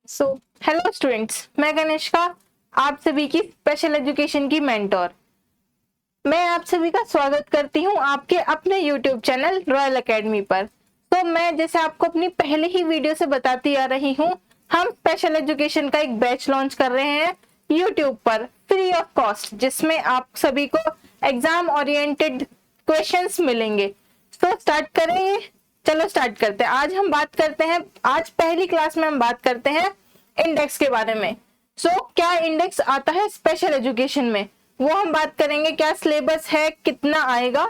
So hello students, मैं कनिष्का, आप सभी की स्पेशल एजुकेशन की मेंटोर। मैं आप सभी का स्वागत करती हूं आपके अपने यूट्यूब चैनल रॉयल एकेडमी पर। तो मैं जैसे आपको अपनी पहले ही वीडियो से बताती आ रही हूं, हम स्पेशल एजुकेशन का एक बैच लॉन्च कर रहे हैं यूट्यूब पर फ्री ऑफ कॉस्ट, जिसमें आप सभी को एग्जाम ओरिएंटेड क्वेश्चंस मिलेंगे। तो स्टार्ट करेंगे, चलो स्टार्ट करते हैं। आज पहली क्लास में हम बात करते हैं इंडेक्स के बारे में। क्या इंडेक्स आता है स्पेशल एजुकेशन में, वो हम बात करेंगे। क्या सिलेबस है, कितना आएगा,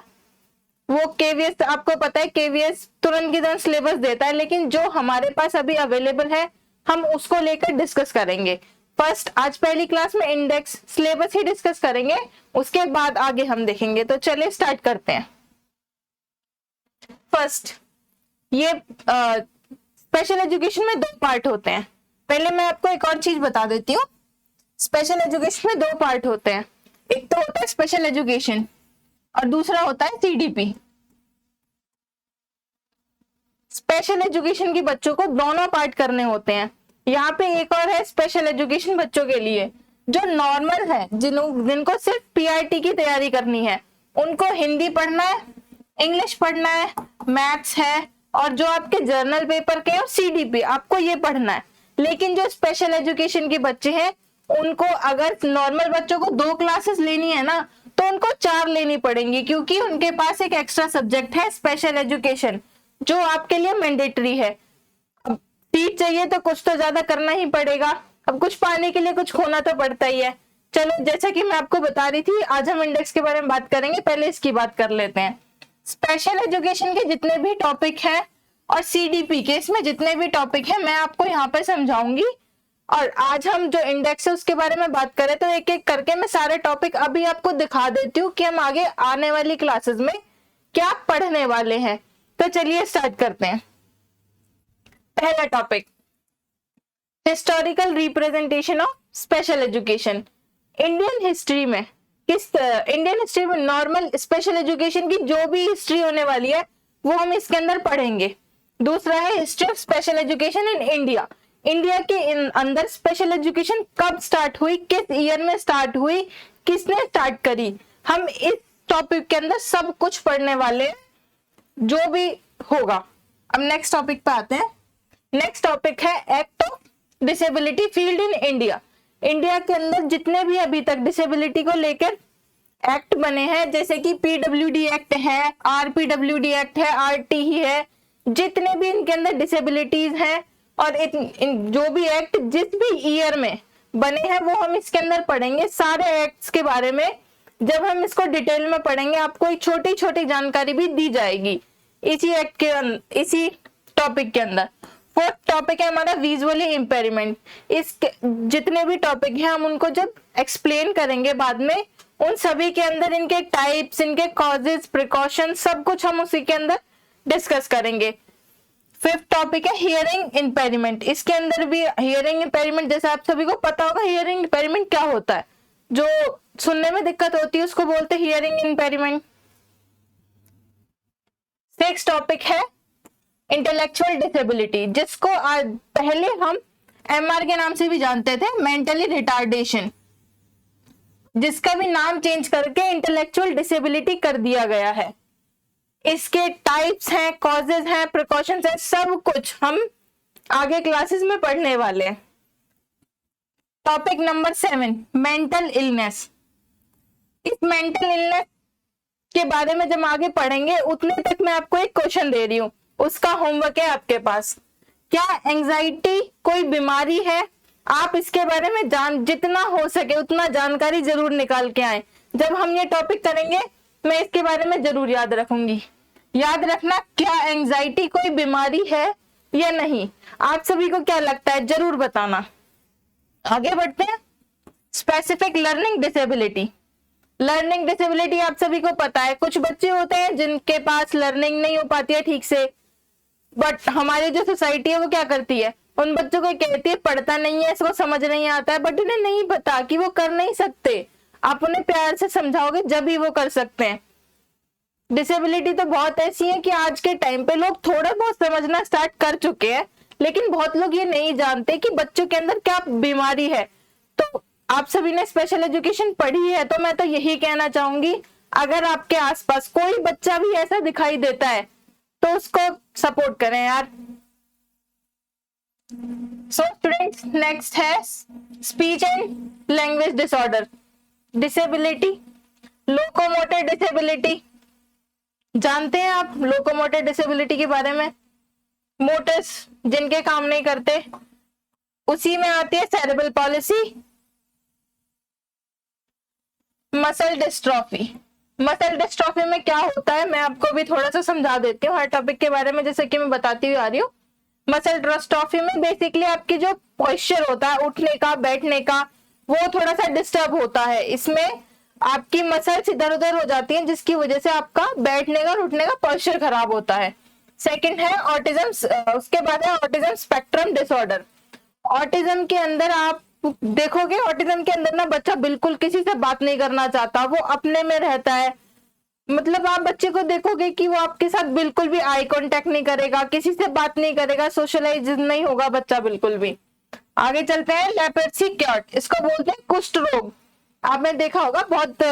वो केवीएस, आपको पता है केवीएस तुरंत की तुरंत सिलेबस देता है, लेकिन जो हमारे पास अभी अवेलेबल है हम उसको लेकर डिस्कस करेंगे। फर्स्ट आज पहली क्लास में इंडेक्स सिलेबस ही डिस्कस करेंगे, उसके बाद आगे हम देखेंगे। तो चलिए स्टार्ट करते हैं। फर्स्ट, ये स्पेशल एजुकेशन में दो पार्ट होते हैं। पहले मैं आपको एक और चीज बता देती हूँ। स्पेशल एजुकेशन में दो पार्ट होते हैं, एक तो होता है स्पेशल एजुकेशन और दूसरा होता है सीडीपी। स्पेशल एजुकेशन के बच्चों को दोनों पार्ट करने होते हैं। यहाँ पे एक और है स्पेशल एजुकेशन बच्चों के लिए जो नॉर्मल है, जिनको सिर्फ पीआरटी की तैयारी करनी है। उनको हिंदी पढ़ना है, इंग्लिश पढ़ना है, मैथ्स है, और जो आपके जर्नल पेपर के और सीडीपी आपको ये पढ़ना है। लेकिन जो स्पेशल एजुकेशन के बच्चे हैं उनको, अगर नॉर्मल बच्चों को 2 क्लासेस लेनी है ना, तो उनको 4 लेनी पड़ेंगी, क्योंकि उनके पास एक एक्स्ट्रा सब्जेक्ट है स्पेशल एजुकेशन, जो आपके लिए मैंडेटरी है। अब सीट चाहिए तो कुछ तो ज्यादा करना ही पड़ेगा। अब कुछ पाने के लिए कुछ खोना तो पड़ता ही है। चलो, जैसा कि मैं आपको बता रही थी, आज हम इंडेक्स के बारे में बात करेंगे। पहले इसकी बात कर लेते हैं। स्पेशल एजुकेशन के जितने भी टॉपिक हैं और सीडीपी के इसमें जितने भी टॉपिक हैं, मैं आपको यहाँ पे समझाऊंगी। और आज हम जो इंडेक्स है उसके बारे में बात करें तो एक एक करके मैं सारे टॉपिक अभी आपको दिखा देती हूँ कि हम आगे आने वाली क्लासेस में क्या पढ़ने वाले हैं। तो चलिए स्टार्ट करते हैं। पहला topic, historical representation of special education. Indian history में नॉर्मल स्पेशल एजुकेशन की जो भी हिस्ट्री होने वाली है वो हम इसके अंदर पढ़ेंगे। दूसरा है history of special education in India. India के अंदर स्पेशल एजुकेशन कब स्टार्ट हुई, किस ईयर में स्टार्ट हुई, किसने स्टार्ट करी, हम इस टॉपिक के अंदर सब कुछ पढ़ने वाले हैं, जो भी होगा। अब नेक्स्ट टॉपिक पे आते हैं। नेक्स्ट टॉपिक है act of disability field in India. India के अंदर जितने भी अभी तक डिसेबिलिटी को लेकर एक्ट बने हैं, जैसे कि पीडब्ल्यूडी एक्ट है, आरपीडब्ल्यूडी एक्ट है, आरटीई है, जितने भी इनके अंदर डिसेबिलिटीज हैं और जो भी एक्ट जिस भी ईयर में बने हैं वो हम इसके अंदर पढ़ेंगे। सारे एक्ट्स के बारे में जब हम इसको डिटेल में पढ़ेंगे आपको एक छोटी छोटी जानकारी भी दी जाएगी इसी टॉपिक के अंदर। फोर्थ टॉपिक है हमारा विजुअली इम्पेयरमेंट। इस जितने भी टॉपिक हैं हम उनको जब एक्सप्लेन करेंगे बाद में, उन सभी के अंदर इनके टाइप्स, इनके कॉजेज, प्रिकॉशन, सब कुछ हम उसी के अंदर डिस्कस करेंगे। फिफ्थ टॉपिक है हियरिंग इम्पेयरमेंट। इसके अंदर भी हियरिंग इम्पेयरमेंट, जैसे आप सभी को पता होगा हियरिंग इम्पेयरमेंट क्या होता है, जो सुनने में दिक्कत होती है उसको बोलते हैं हियरिंग इम्पेयरमेंट। सिक्स टॉपिक है इंटेलेक्चुअल डिसेबिलिटी, जिसको आज पहले हम एमआर के नाम से भी जानते थे, मेंटली रिटार्डेशन, जिसका भी नाम चेंज करके इंटेलेक्चुअल डिसेबिलिटी कर दिया गया है। इसके टाइप्स हैं, कॉजेज हैं, प्रिकॉशंस हैं, सब कुछ हम आगे क्लासेस में पढ़ने वाले हैं। Topic number 7, mental illness. इस मेंटल इलनेस के बारे में जब आगे पढ़ेंगे उतने तक मैं आपको एक क्वेश्चन दे रही हूँ, उसका होमवर्क है आपके पास। क्या एंजाइटी कोई बीमारी है? आप इसके बारे में जितना हो सके उतना जानकारी जरूर निकाल के आए। जब हम ये टॉपिक करेंगे मैं इसके बारे में जरूर याद रखूंगी। याद रखना, क्या एंजाइटी कोई बीमारी है या नहीं? आप सभी को क्या लगता है जरूर बताना। आगे बढ़ते हैं। Specific learning disability. Learning disability आप सभी को पता है, कुछ बच्चे होते हैं जिनके पास लर्निंग नहीं हो पाती है ठीक से, बट हमारी जो सोसाइटी है वो क्या करती है, उन बच्चों को कहती है पढ़ता नहीं है, इसको समझ नहीं आता है, बट उन्हें नहीं पता कि वो कर नहीं सकते। आप उन्हें प्यार से समझाओगे जब भी वो कर सकते हैं। डिसेबिलिटी तो बहुत ऐसी है कि आज के टाइम पे लोग थोड़ा बहुत समझना स्टार्ट कर चुके हैं, लेकिन बहुत लोग ये नहीं जानते कि बच्चों के अंदर क्या बीमारी है। तो आप सभी ने स्पेशल एजुकेशन पढ़ी है, तो मैं तो यही कहना चाहूंगी, अगर आपके आसपास कोई बच्चा भी ऐसा दिखाई देता है तो उसको सपोर्ट करें यार। सो स्टूडेंट्स, नेक्स्ट है speech and language disorder, disability, locomotor disability. जानते हैं आप लोकोमोटर डिसेबिलिटी के बारे में? मोटर्स जिनके काम नहीं करते, उसी में आती है cerebral palsy, muscle dystrophy. Muscle dystrophy में क्या होता है मैं आपको भी थोड़ा सा समझा देती हूँ हर टॉपिक के बारे में, जैसे कि मैं बताती हुई आ रही हूँ। मसल डिस्ट्रॉफी में बेसिकली आपकी जो पोस्चर होता है उठने का, बैठने का, वो थोड़ा सा डिस्टर्ब होता है। इसमें आपकी मसल्स इधर उधर हो जाती हैं, जिसकी वजह से आपका बैठने का और उठने का पोस्चर खराब होता है। सेकंड है ऑटिज्म, उसके बाद है ऑटिज्म स्पेक्ट्रम डिसऑर्डर। ऑटिज्म के अंदर आप देखोगे, ऑटिज्म के अंदर ना बच्चा बिल्कुल किसी से बात नहीं करना चाहता, वो अपने में रहता है। मतलब आप बच्चे को देखोगे कि वो आपके साथ बिल्कुल भी आई कांटेक्ट नहीं करेगा, किसी से बात नहीं करेगा, सोशलाइज नहीं होगा बच्चा बिल्कुल भी। आगे चलते हैं लेप्रोसी क्योट, इसको बोलते हैं कुष्ठ रोग। आपने देखा होगा बहुत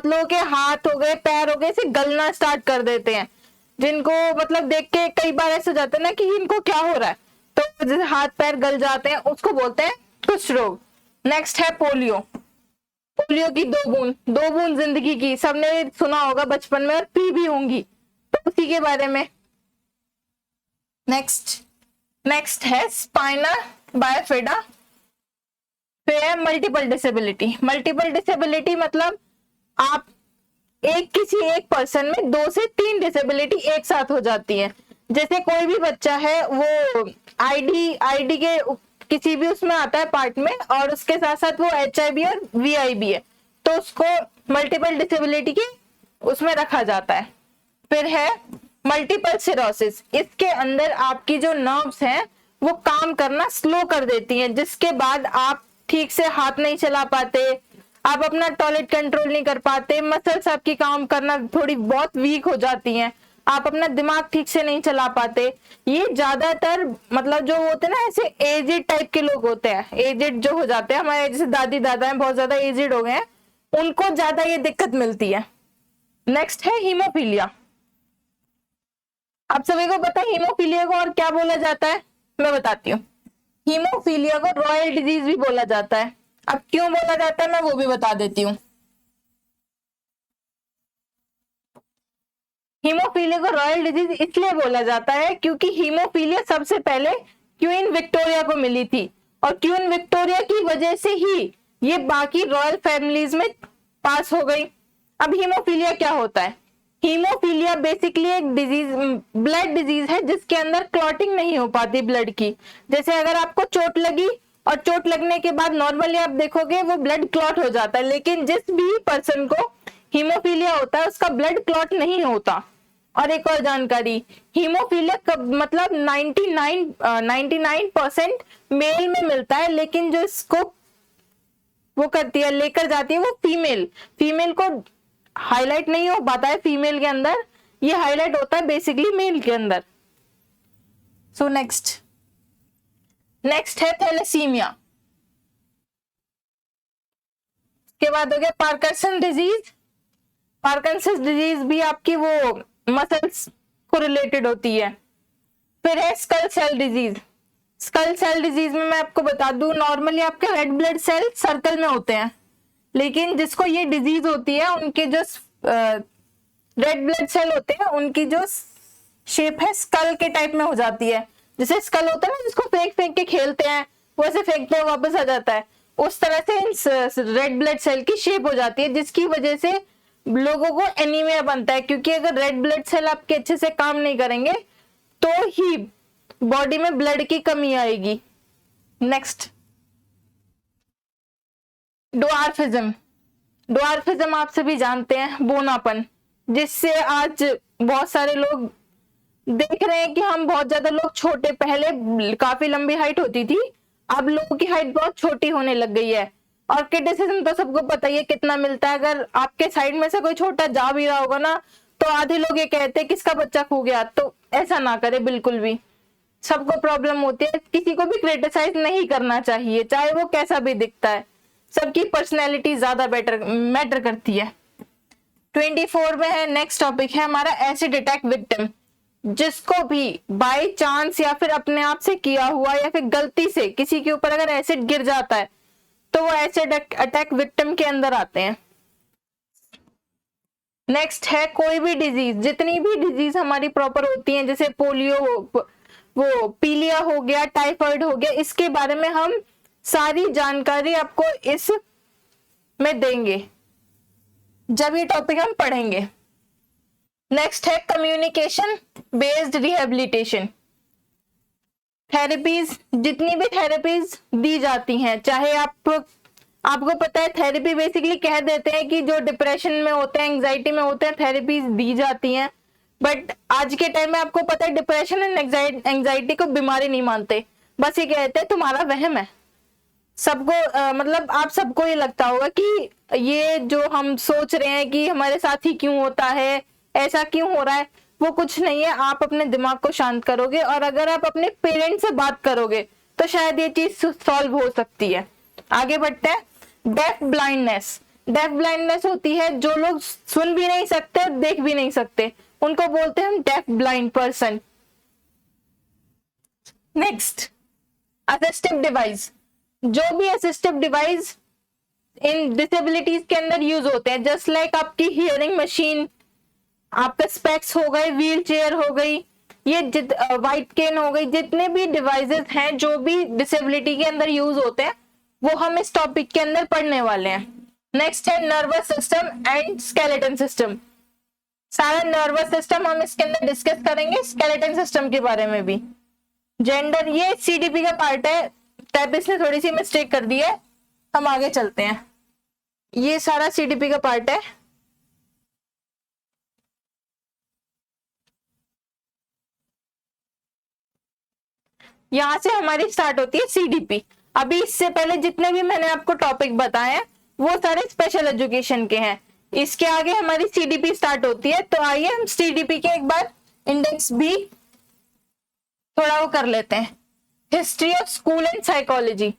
लोगों के हाथ हो गए, पैर हो गए, इसे गलना स्टार्ट कर देते हैं, जिनको मतलब देख के कई बार ऐसे जाते हैं ना कि इनको क्या हो रहा है, तो जैसे हाथ पैर गल जाते हैं, उसको बोलते हैं कुष्ठ रोग। नेक्स्ट है पोलियो। पोलियो की दो बूंद जिंदगी की, सबने सुना होगा बचपन में और पी भी होंगी, तो उसी के बारे में। नेक्स्ट है स्पाइना बायोफिडा। फिर है मल्टीपल डिसेबिलिटी। मल्टीपल डिसेबिलिटी मतलब आप किसी एक पर्सन में 2 से 3 डिसेबिलिटी एक साथ हो जाती है। जैसे कोई भी बच्चा है, वो आईडी के किसी भी उसमें आता है पार्ट में, और उसके साथ साथ वो HIV और VIB है, तो उसको मल्टीपल डिसेबिलिटी के उसमें रखा जाता है। फिर है मल्टीपल सिरोसिस। इसके अंदर आपकी जो नर्व्स हैं वो काम करना स्लो कर देती हैं, जिसके बाद आप ठीक से हाथ नहीं चला पाते, आप अपना टॉयलेट कंट्रोल नहीं कर पाते, मसल्स आपकी काम करना थोड़ी बहुत वीक हो जाती हैं, आप अपना दिमाग ठीक से नहीं चला पाते। ये ज्यादातर मतलब जो होते हैं ना, ऐसे एजेड टाइप के लोग होते हैं, एजेड जो हो जाते हैं, हमारे जैसे दादी दादा हैं, बहुत ज्यादा एजेड हो गए हैं, उनको ज्यादा ये दिक्कत मिलती है। नेक्स्ट है हीमोफीलिया। आप सभी को पता है हीमोफीलिया को और क्या बोला जाता है? मैं बताती हूँ। हीमोफीलिया को रॉयल डिजीज भी बोला जाता है। अब क्यों बोला जाता है मैं वो भी बता देती हूँ। हीमोफीलिया को रॉयल डिजीज इसलिए बोला जाता है क्योंकि हीमोफीलिया सबसे पहले क्वीन विक्टोरिया को मिली थी, और क्वीन विक्टोरिया की वजह से ही ये बाकी रॉयल फैमिलीज में पास हो गई। अब हीमोफीलिया क्या होता है? हीमोफीलिया बेसिकली एक डिजीज, ब्लड डिजीज है, जिसके अंदर क्लॉटिंग नहीं हो पाती ब्लड की। जैसे अगर आपको चोट लगी और चोट लगने के बाद नॉर्मली आप देखोगे वो ब्लड क्लॉट हो जाता है, लेकिन जिस भी पर्सन को हीमोफीलिया होता है उसका ब्लड क्लॉट नहीं होता। और एक और जानकारी, हीमोफीलिया मतलब 99% मेल में मिलता है, लेकिन जो इसको वो करती है, लेकर जाती है, वो फीमेल को हाईलाइट नहीं हो पाता है फीमेल के अंदर, ये हाईलाइट होता है बेसिकली मेल के अंदर। सो नेक्स्ट है थैलेसीमिया। के बाद हो गया पार्किंसन डिजीज। पार्किंसन डिजीज भी आपकी वो मसल्स को रिलेटेड होती है। फिर है sickle cell disease. Sickle cell disease में मैं आपको बता दूं, नॉर्मली आपके रेड ब्लड सेल सर्कल में होते हैं, लेकिन जिसको ये डिजीज होती है उनके जो रेड ब्लड सेल होते हैं उनकी जो शेप है स्कल के टाइप में हो जाती है। जैसे स्कल होता है ना, जिसको फेंक के खेलते हैं, वैसे फेंकते हैं वापस आ जाता है, उस तरह से रेड ब्लड सेल की शेप हो जाती है, जिसकी वजह से लोगों को एनीमिया बनता है। क्योंकि अगर रेड ब्लड सेल आपके अच्छे से काम नहीं करेंगे तो ही बॉडी में ब्लड की कमी आएगी। नेक्स्ट, डवार्फिज्म आप सभी जानते हैं, बोनापन, जिससे आज बहुत सारे लोग देख रहे हैं कि हम बहुत ज्यादा लोग छोटे, पहले काफी लंबी हाइट होती थी, अब लोगों की हाइट बहुत छोटी होने लग गई है। और क्रिटिसिज्म तो सबको पता ही है कितना मिलता है। अगर आपके साइड में से कोई छोटा जा भी रहा होगा ना, तो आधे लोग ये कहते हैं किसका बच्चा खो गया, तो ऐसा ना करे बिल्कुल भी। सबको प्रॉब्लम होती है, किसी को भी क्रिटिसाइज नहीं करना चाहिए, चाहे वो कैसा भी दिखता है, सबकी पर्सनैलिटी ज्यादा मैटर करती है। 24 में है, नेक्स्ट टॉपिक है हमारा एसिड अटैक विक्टिम। जिसको भी बाय चांस या फिर अपने आप से किया हुआ या फिर गलती से किसी के ऊपर अगर एसिड गिर जाता है तो वो एसिड अटैक विक्टिम के अंदर आते हैं। नेक्स्ट है कोई भी डिजीज, जितनी भी डिजीज हमारी प्रॉपर होती हैं, जैसे पोलियो वो पीलिया हो गया, टाइफाइड हो गया, इसके बारे में हम सारी जानकारी आपको इस में देंगे जब ये टॉपिक हम पढ़ेंगे। नेक्स्ट है कम्युनिकेशन बेस्ड रिहेबिलिटेशन। थेरेपीज, जितनी भी थेरेपीज दी जाती हैं, चाहे आपको पता है थेरेपी बेसिकली कह देते हैं कि जो डिप्रेशन में होते हैं, एंग्जाइटी में होते हैं, थेरेपीज दी जाती हैं, बट आज के टाइम में आपको पता है डिप्रेशन एंड एंग्जाइटी को बीमारी नहीं मानते, बस ये कहते हैं तुम्हारा वहम है। सबको मतलब आप सबको ये लगता होगा कि ये जो हम सोच रहे हैं कि हमारे साथ ही क्यों होता है, ऐसा क्यों हो रहा है, वो कुछ नहीं है। आप अपने दिमाग को शांत करोगे और अगर आप अपने पेरेंट्स से बात करोगे तो शायद ये चीज सॉल्व हो सकती है। आगे बढ़ते हैं। Def blindness. डेफ ब्लाइंडनेस होती है जो लोग सुन भी नहीं सकते, देख भी नहीं सकते, उनको बोलते हैं हम deaf blind person. Next assistive device. जो भी असिस्टिव डिवाइस इन डिसेबिलिटीज के अंदर यूज होते हैं, जस्ट लाइक आपकी हियरिंग मशीन, आपका स्पेक्स हो गए, व्हील चेयर हो गई, ये व्हाइट केन हो गई, जितने भी डिवाइसेस हैं जो भी डिसेबिलिटी के अंदर यूज होते हैं वो हम इस टॉपिक के अंदर पढ़ने वाले हैं। नेक्स्ट है nervous system and skeleton system. सारा नर्वस सिस्टम हम इसके अंदर डिस्कस करेंगे, स्केलेटन सिस्टम के बारे में भी। जेंडर, ये सीडीपी का पार्ट है, टाइपिस्ट ने थोड़ी सी मिस्टेक कर दी है, हम आगे चलते हैं। ये सारा सीडीपी का पार्ट है। यहां से हमारी स्टार्ट होती है सीडीपी। अभी इससे पहले जितने भी मैंने आपको टॉपिक बताए हैं वो सारे स्पेशल एजुकेशन के हैं, इसके आगे हमारी सीडीपी स्टार्ट होती है। तो आइए हम सीडीपी के एक बार इंडेक्स भी थोड़ा वो कर लेते हैं। History of school and psychology.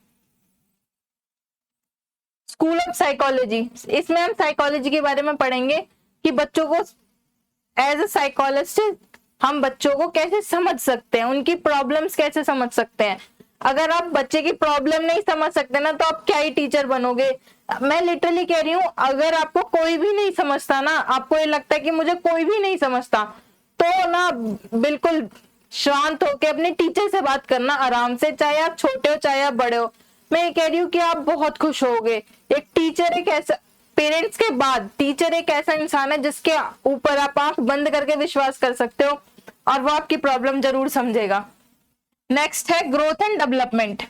School of psychology, इसमें हम साइकोलॉजी के बारे में पढ़ेंगे कि बच्चों को एज ए साइकोलॉजिस्ट हम बच्चों को कैसे समझ सकते हैं, उनकी प्रॉब्लम्स कैसे समझ सकते हैं। अगर आप बच्चे की प्रॉब्लम नहीं समझ सकते ना तो आप क्या ही टीचर बनोगे। मैं लिटरली कह रही हूँ, अगर आपको कोई भी नहीं समझता ना, आपको ये लगता है कि मुझे कोई भी नहीं समझता, तो ना बिल्कुल शांत होकर अपने टीचर से बात करना आराम से, चाहे आप छोटे हो चाहे आप बड़े हो। मैं ये कह रही हूँ कि आप बहुत खुश होगे। एक टीचर एक ऐसा, पेरेंट्स के बाद टीचर एक ऐसा इंसान है जिसके ऊपर आप आंख बंद करके विश्वास कर सकते हो और वो आपकी प्रॉब्लम जरूर समझेगा। नेक्स्ट है ग्रोथ एंड डेवलपमेंट।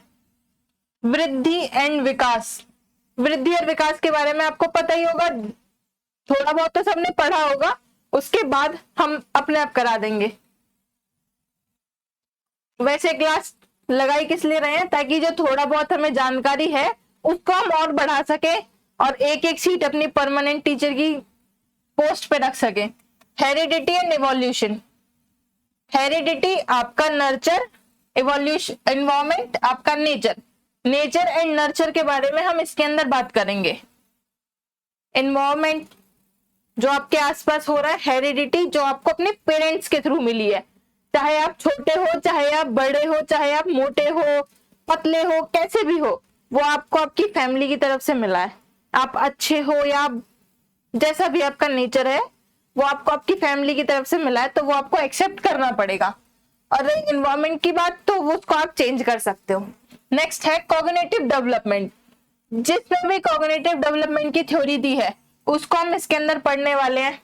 वृद्धि एंड विकास। वृद्धि और विकास के बारे में आपको पता ही होगा, थोड़ा बहुत तो सबने पढ़ा होगा, उसके बाद हम अपने आप करा देंगे। वैसे क्लास लगाई किस लिए रहे हैं, ताकि जो थोड़ा बहुत हमें जानकारी है उसको हम और बढ़ा सके और एक एक सीट अपनी परमानेंट टीचर की पोस्ट पे रख सके। Heredity and evolution. हेरिडिटी आपका नर्चर, इवोल्यूशन एनवायरमेंट आपका नेचर। नेचर एंड नर्चर के बारे में हम इसके अंदर बात करेंगे। एनवायरमेंट जो आपके आसपास हो रहा है, हेरिडिटी जो आपको अपने पेरेंट्स के थ्रू मिली है, चाहे आप छोटे हो चाहे आप बड़े हो, चाहे आप मोटे हो पतले हो, कैसे भी हो, वो आपको आपकी फैमिली की तरफ से मिला है। आप अच्छे हो या जैसा भी आपका नेचर है वो आपको आपकी फैमिली की तरफ से मिला है, तो वो आपको एक्सेप्ट करना पड़ेगा। और एनवायरमेंट की बात तो वो उसको आप चेंज कर सकते हो। नेक्स्ट है कॉग्निटिव डेवलपमेंट। जिसने भी कॉग्निटिव डेवलपमेंट की थ्योरी दी है उसको हम इसके अंदर पढ़ने वाले हैं।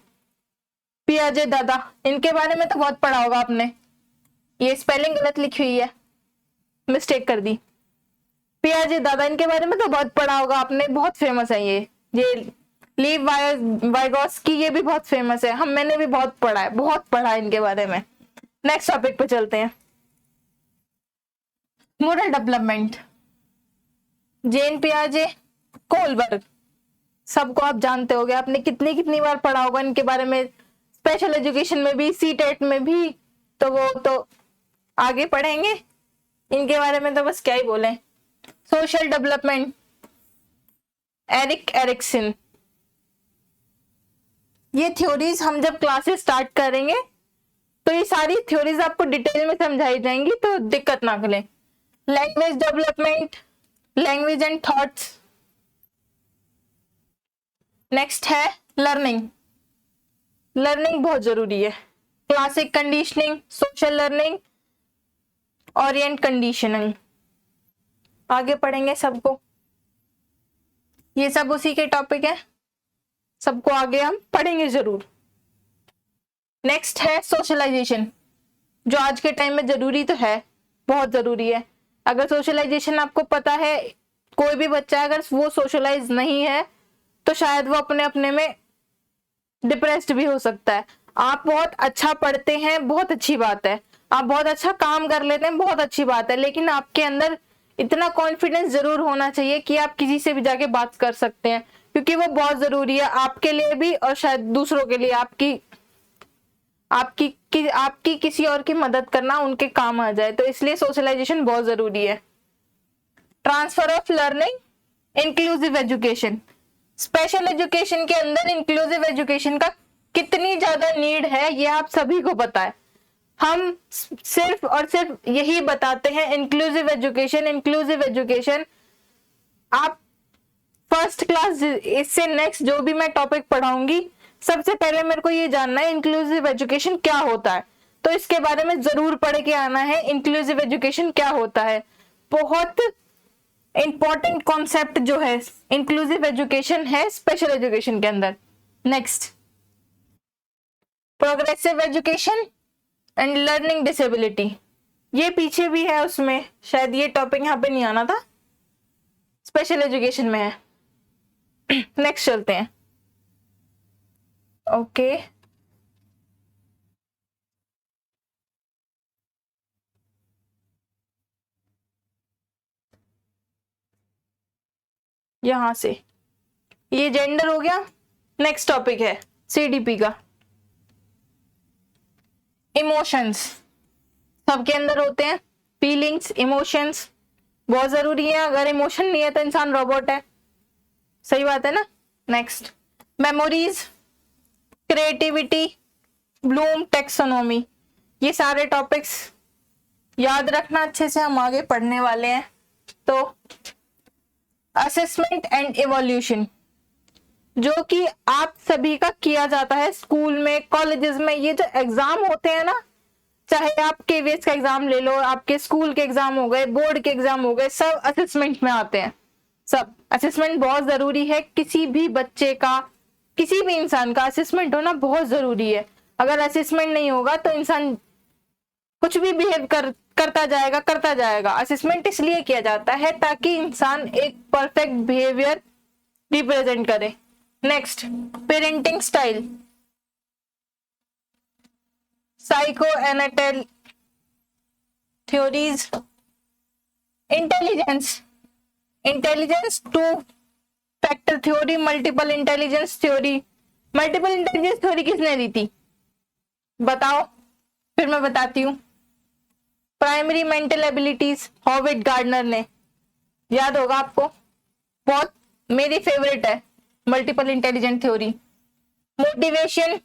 पियाजे दादा, इनके बारे में तो बहुत पढ़ा होगा आपने। ये स्पेलिंग गलत लिखी हुई है, मिस्टेक कर दी। पियाजे दादा, इनके बारे में तो बहुत पढ़ा होगा आपने, बहुत फेमस है ये लीव वाइगोस्की, ये भी बहुत फेमस है, मैंने भी बहुत पढ़ा है इनके बारे में। नेक्स्ट टॉपिक पे चलते हैं। Moral development. जेन पियाजे, कोलबर्ग, सबको आप जानते होंगे, आपने कितनी बार पढ़ा होगा इनके बारे में, स्पेशल एजुकेशन में भी, सीटेट में भी। तो वो तो आगे पढ़ेंगे, इनके बारे में तो बस क्या ही बोले। Social development, Erik Erikson. ये थ्योरीज हम जब क्लासेस स्टार्ट करेंगे तो ये सारी थ्योरीज आपको डिटेल में समझाई जाएंगी, तो दिक्कत ना करें। Language development, language and thoughts. Next है लर्निंग। लर्निंग बहुत जरूरी है। Classic conditioning, social learning, Orient conditioning. आगे पढ़ेंगे सबको, ये सब उसी के टॉपिक है, सबको आगे हम पढ़ेंगे जरूर। नेक्स्ट है सोशलाइजेशन, जो आज के टाइम में जरूरी तो है, बहुत जरूरी है। अगर सोशलाइजेशन आपको पता है, कोई भी बच्चा अगर वो सोशलाइज नहीं है तो शायद वो अपने अपने में डिप्रेस्ड भी हो सकता है। आप बहुत अच्छा पढ़ते हैं, बहुत अच्छी बात है, आप बहुत अच्छा काम कर लेते हैं, बहुत अच्छी बात है, लेकिन आपके अंदर इतना कॉन्फिडेंस जरूर होना चाहिए कि आप किसी से भी जाके बात कर सकते हैं, क्योंकि वो बहुत जरूरी है आपके लिए भी और शायद दूसरों के लिए। आपकी किसी और की मदद करना उनके काम आ जाए, तो इसलिए सोशलाइजेशन बहुत जरूरी है। Transfer of learning, inclusive education. Special education के अंदर इंक्लूसिव एजुकेशन का कितनी ज्यादा नीड है ये आप सभी को पता है। हम सिर्फ और सिर्फ यही बताते हैं, इंक्लूसिव एजुकेशन, इंक्लूसिव एजुकेशन। आप फर्स्ट क्लास, इससे नेक्स्ट जो भी मैं टॉपिक पढ़ाऊंगी, सबसे पहले मेरे को ये जानना है इंक्लूसिव एजुकेशन क्या होता है, तो इसके बारे में जरूर पढ़ के आना है। इंक्लूसिव एजुकेशन क्या होता है, बहुत इंपॉर्टेंट कॉन्सेप्ट जो है इंक्लूसिव एजुकेशन है स्पेशल एजुकेशन के अंदर। Next, progressive education and learning disability. ये पीछे भी है उसमें, शायद ये टॉपिक यहाँ पे नहीं आना था, स्पेशल एजुकेशन में है। नेक्स्ट चलते हैं। ओके, यहां से ये जेंडर हो गया। नेक्स्ट टॉपिक है सीडीपी का, इमोशंस। सबके अंदर होते हैं फीलिंग्स, इमोशंस बहुत जरूरी है। अगर इमोशन नहीं है तो इंसान रोबोट है, सही बात है ना। Next, memories, creativity, Bloom taxonomy. ये सारे टॉपिक्स याद रखना अच्छे से, हम आगे पढ़ने वाले हैं। तो असेसमेंट एंड इवोल्यूशन, जो कि आप सभी का किया जाता है स्कूल में, कॉलेजेस में। ये जो एग्जाम होते हैं ना, चाहे आप केवीएस का एग्जाम ले लो, आपके स्कूल के एग्जाम हो गए, बोर्ड के एग्जाम हो गए, सब असेसमेंट में आते हैं। सब असेसमेंट बहुत जरूरी है। किसी भी बच्चे का, किसी भी इंसान का असेसमेंट होना बहुत जरूरी है। अगर असेसमेंट नहीं होगा तो इंसान कुछ भी बिहेव करता जाएगा। असेसमेंट इसलिए किया जाता है ताकि इंसान एक परफेक्ट बिहेवियर रिप्रेजेंट करे। नेक्स्ट, पेरेंटिंग स्टाइल, साइको एनाटल theories, intelligence two factor theory, multiple intelligence theory. Multiple intelligence theory किसने दी थी बताओ, फिर मैं बताती हूँ। Primary mental abilities, Howard Gardner ने, याद होगा आपको, बहुत मेरी फेवरेट है multiple intelligent theory. Motivation,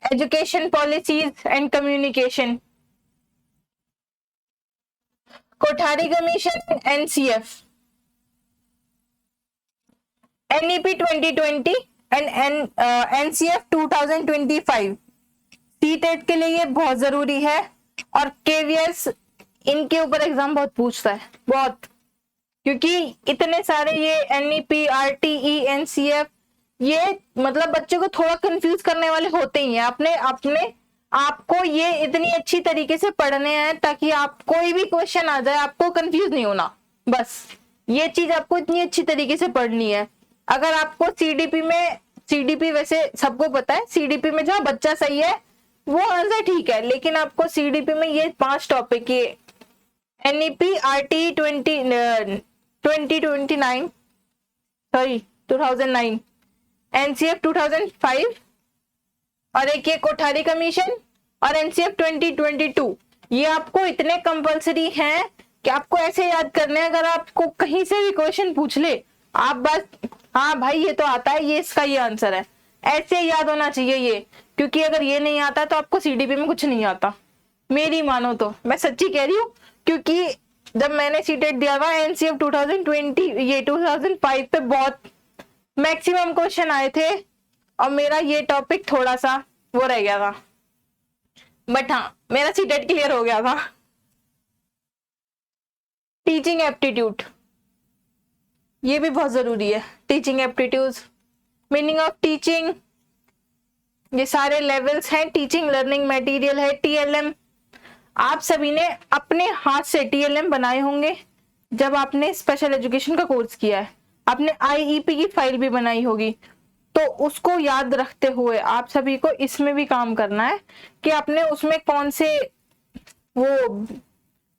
education policies and communication, Kothari commission, NCF, NEP 2020 and NCF 2025। CTET के लिए ये बहुत जरूरी है, और केवीएस इनके ऊपर एग्जाम बहुत पूछता है, बहुत, क्योंकि इतने सारे ये एनईपी, आरटीई, एनसीएफ, ये मतलब बच्चे को थोड़ा कंफ्यूज करने वाले होते ही हैं। अपने आपको ये इतनी अच्छी तरीके से पढ़ने हैं ताकि आप कोई भी क्वेश्चन आ जाए आपको कंफ्यूज नहीं होना। बस ये चीज आपको इतनी अच्छी तरीके से पढ़नी है। अगर आपको सीडीपी वैसे सबको पता है, सीडीपी में जहाँ बच्चा सही है वो आंसर ठीक है, लेकिन आपको सीडीपी में ये 5 टॉपिक, ये एनईपी, आरटी 2009, एनसीएफ 2005, और एक ये कोठारी कमीशन, और एनसीएफ 2022, ये आपको इतने कंपलसरी हैं कि आपको ऐसे याद करने हैं, अगर आपको कहीं से भी क्वेश्चन पूछ ले आप बस हाँ भाई ये तो आता है, ये इसका ये आंसर है, ऐसे याद होना चाहिए ये, क्योंकि अगर ये नहीं आता तो आपको सीडीपी में कुछ नहीं आता, मेरी मानो तो, मैं सच्ची कह रही हूँ। क्योंकि जब मैंने सीटेट दिया था एनसीएफ 2020 ये 2005 पे बहुत मैक्सिमम क्वेश्चन आए थे और मेरा ये टॉपिक थोड़ा सा वो रह गया था, बट हाँ मेरा सीटेट क्लियर हो गया था। टीचिंग एप्टीट्यूड, ये भी बहुत जरूरी है। Teaching aptitude, meaning of teaching, ये सारे लेवल्स हैं। टीचिंग लर्निंग मटेरियल है टीएलएम। आप सभी ने अपने हाथ से टीएलएम बनाए होंगे जब आपने स्पेशल एजुकेशन का कोर्स किया है, आपने आईईपी की फाइल भी बनाई होगी, तो उसको याद रखते हुए आप सभी को इसमें भी काम करना है कि आपने उसमें कौन से वो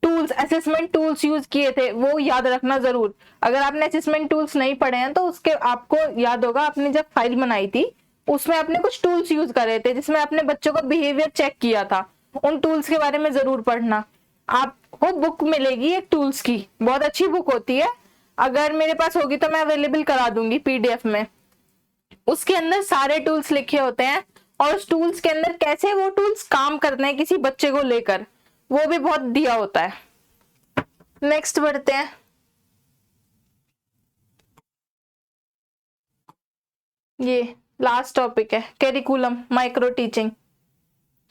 टूल्स, असेसमेंट टूल्स यूज किए थे, वो याद रखना जरूर। अगर आपने असेसमेंट टूल्स नहीं पढ़े हैं तो उसके आपको याद होगा, आपने जब फाइल बनाई थी उसमें आपने कुछ टूल्स यूज करे थे जिसमें आपने बच्चों का बिहेवियर चेक किया था, उन टूल्स के बारे में जरूर पढ़ना। आपको बुक मिलेगी एक टूल्स की, बहुत अच्छी बुक होती है, अगर मेरे पास होगी तो मैं अवेलेबल करा दूंगी पीडीएफ में। उसके अंदर सारे टूल्स लिखे होते हैं और उस टूल्स के अंदर कैसे वो टूल्स काम करते हैं किसी बच्चे को लेकर, वो भी बहुत दिया होता है। नेक्स्ट बढ़ते हैं। ये लास्ट टॉपिक है करिकुलम माइक्रो टीचिंग,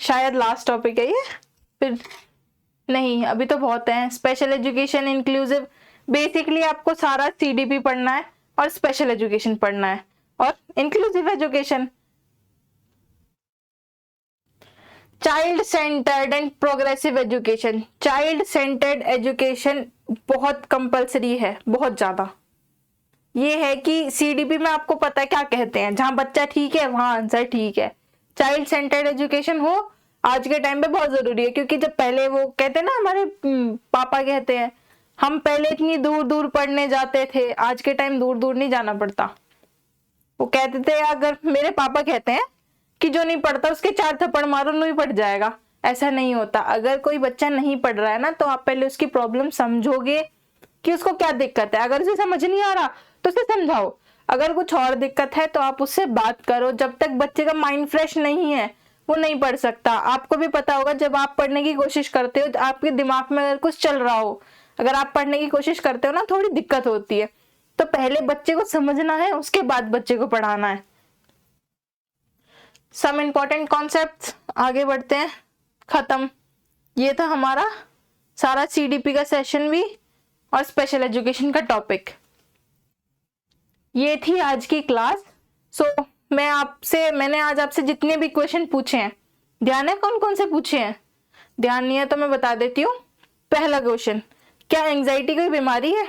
शायद लास्ट टॉपिक है ये, फिर नहीं अभी तो बहुत है। स्पेशल एजुकेशन इंक्लूसिव, बेसिकली आपको सारा सीडीपी पढ़ना है और स्पेशल एजुकेशन पढ़ना है और inclusive education. Child centred and progressive education, child centred education बहुत कंपलसरी है, बहुत ज्यादा। ये है कि सीडीपी में आपको पता है क्या कहते हैं, जहां बच्चा ठीक है वहां आंसर ठीक है। चाइल्ड सेंटर्ड एजुकेशन हो आज के टाइम पे बहुत जरूरी है, क्योंकि जब पहले वो कहते हैं ना, हमारे पापा कहते हैं हम पहले इतनी दूर दूर पढ़ने जाते थे, आज के टाइम दूर दूर नहीं जाना पड़ता। वो कहते थे, अगर मेरे पापा कहते हैं कि जो नहीं पढ़ता उसके 4 थप्पड़ मारो नहीं पढ़ जाएगा, ऐसा नहीं होता। अगर कोई बच्चा नहीं पढ़ रहा है ना, तो आप पहले उसकी प्रॉब्लम समझोगे कि उसको क्या दिक्कत है, अगर उसे समझ नहीं आ रहा तो उसे समझाओ, अगर कुछ और दिक्कत है तो आप उससे बात करो। जब तक बच्चे का माइंड फ्रेश नहीं है वो नहीं पढ़ सकता। आपको भी पता होगा जब आप पढ़ने की कोशिश करते हो, आपके दिमाग में अगर कुछ चल रहा हो, अगर आप पढ़ने की कोशिश करते हो ना, थोड़ी दिक्कत होती है, तो पहले बच्चे को समझना है उसके बाद बच्चे को पढ़ाना है। सम इंपॉर्टेंट कॉन्सेप्ट्स, आगे बढ़ते हैं। खत्म, ये था हमारा सारा सीडीपी का सेशन भी और स्पेशल एजुकेशन का टॉपिक, ये थी आज की क्लास। मैंने आज आपसे जितने भी क्वेश्चन पूछे हैं, ध्यान है कौन कौन से पूछे हैं? ध्यान नहीं है तो मैं बता देती हूँ। पहला क्वेश्चन, क्या एंजाइटी कोई बीमारी है?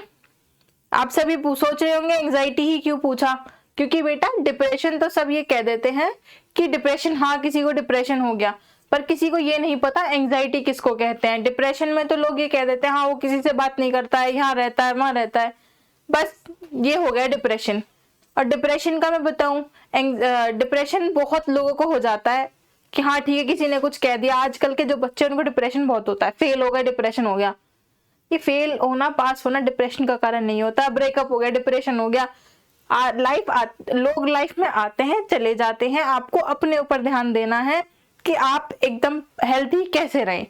आप सभी सोच रहे होंगे एंजाइटी ही क्यों पूछा, क्योंकि बेटा डिप्रेशन तो सब ये कह देते हैं कि डिप्रेशन, हाँ किसी को डिप्रेशन हो गया, पर किसी को ये नहीं पता एंजाइटी किसको कहते हैं। डिप्रेशन में तो लोग ये कह देते हैं हाँ वो किसी से बात नहीं करता है, यहाँ रहता है वहां रहता है, बस ये हो गया डिप्रेशन। और डिप्रेशन का मैं बताऊं, डिप्रेशन बहुत लोगों को हो जाता है कि हाँ ठीक है किसी ने कुछ कह दिया। आजकल के जो बच्चे उनको डिप्रेशन बहुत होता है, फेल हो गया डिप्रेशन हो गया। ये फेल होना, पास होना डिप्रेशन का कारण नहीं होता। ब्रेकअप हो गया डिप्रेशन हो गया। लोग लाइफ में आते हैं चले जाते हैं, आपको अपने ऊपर ध्यान देना है कि आप एकदम हेल्थी कैसे रहें।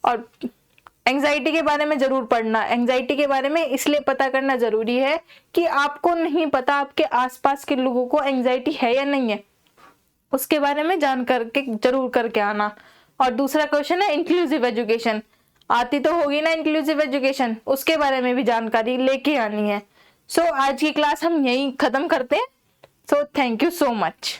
और एंजाइटी के बारे में जरूर पढ़ना, एंजाइटी के बारे में इसलिए पता करना जरूरी है कि आपको नहीं पता आपके आसपास के लोगों को एंजाइटी है या नहीं है, उसके बारे में जान करके जरूर करके आना। और दूसरा क्वेश्चन है इंक्लूसिव एजुकेशन, आती तो होगी ना इंक्लूसिव एजुकेशन, उसके बारे में भी जानकारी लेके आनी है। सो आज की क्लास हम यहीं खत्म करते हैं। So thank you so much.